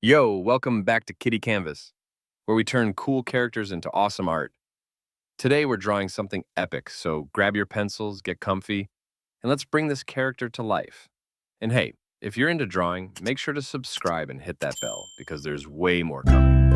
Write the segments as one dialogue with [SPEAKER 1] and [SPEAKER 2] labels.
[SPEAKER 1] Yo, welcome back to Kitty Canvas, where we turn cool characters into awesome art. Today we're drawing something epic, so grab your pencils, get comfy, and let's bring this character to life. And hey, if you're into drawing, make sure to subscribe and hit that bell because there's way more coming.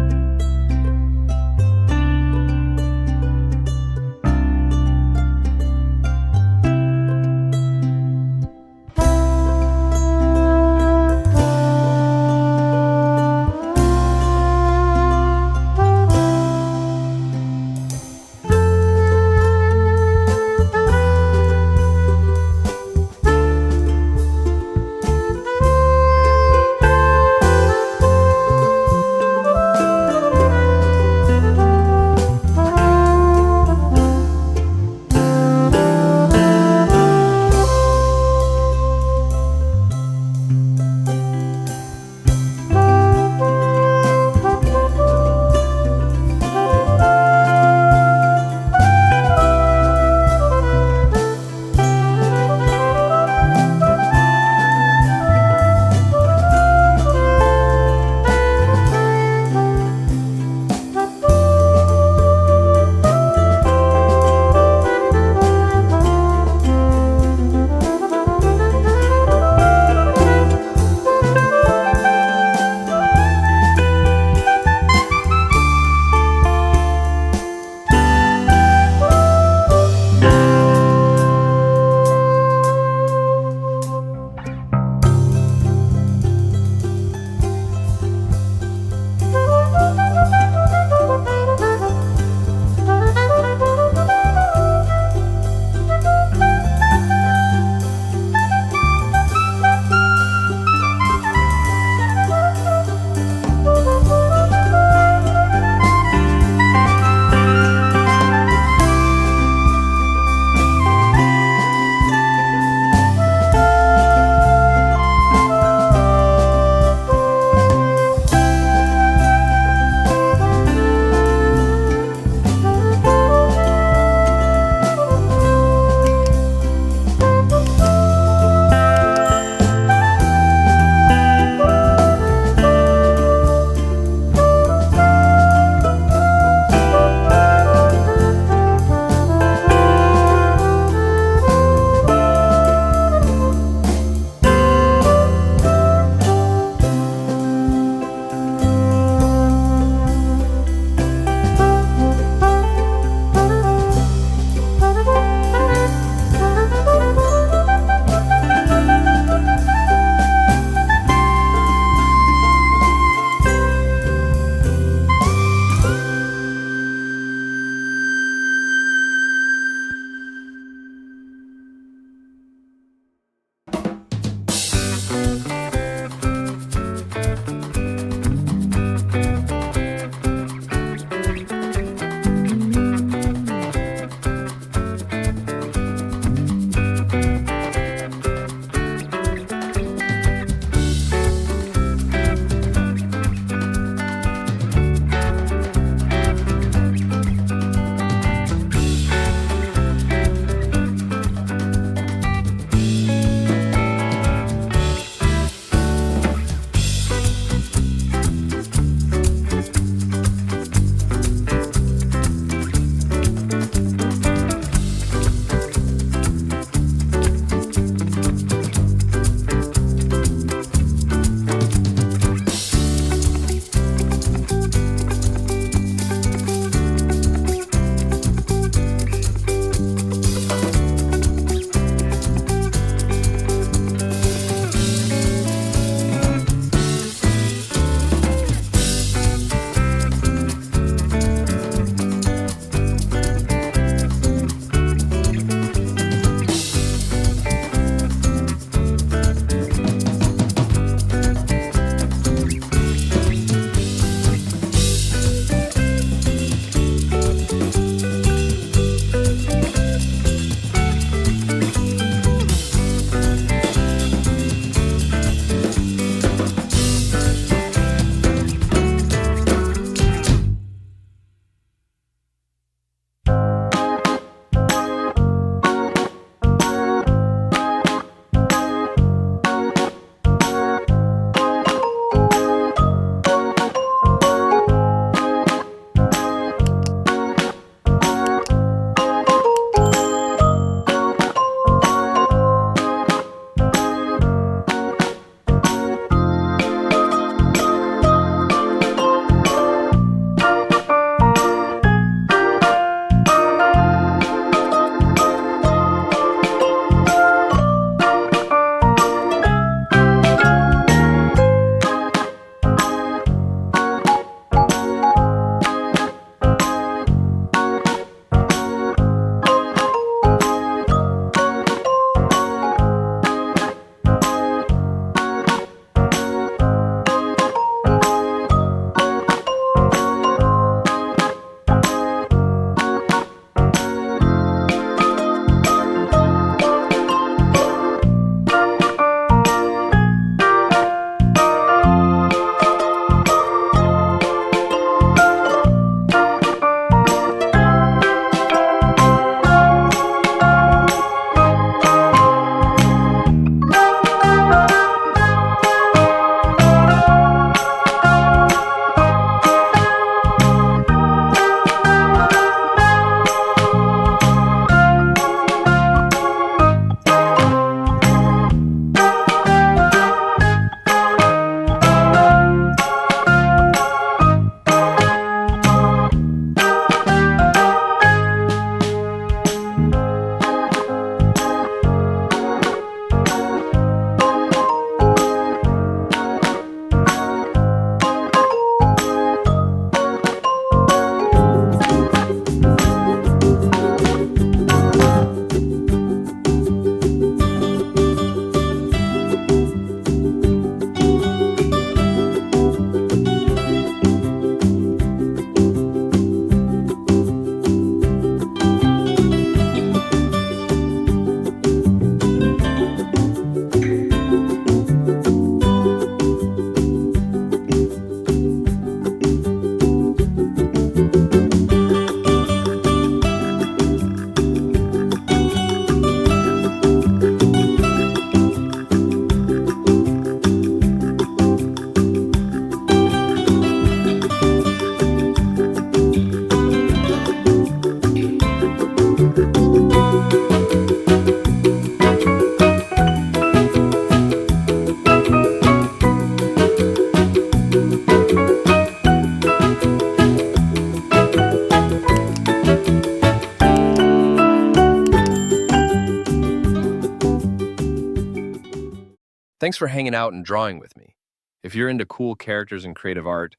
[SPEAKER 1] Thanks for hanging out and drawing with me. If you're into cool characters and creative art,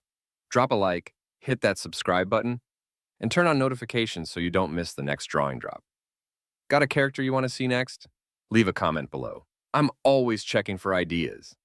[SPEAKER 1] drop a like, hit that subscribe button, and turn on notifications so you don't miss the next drawing drop. Got a character you want to see next? Leave a comment below. I'm always checking for ideas.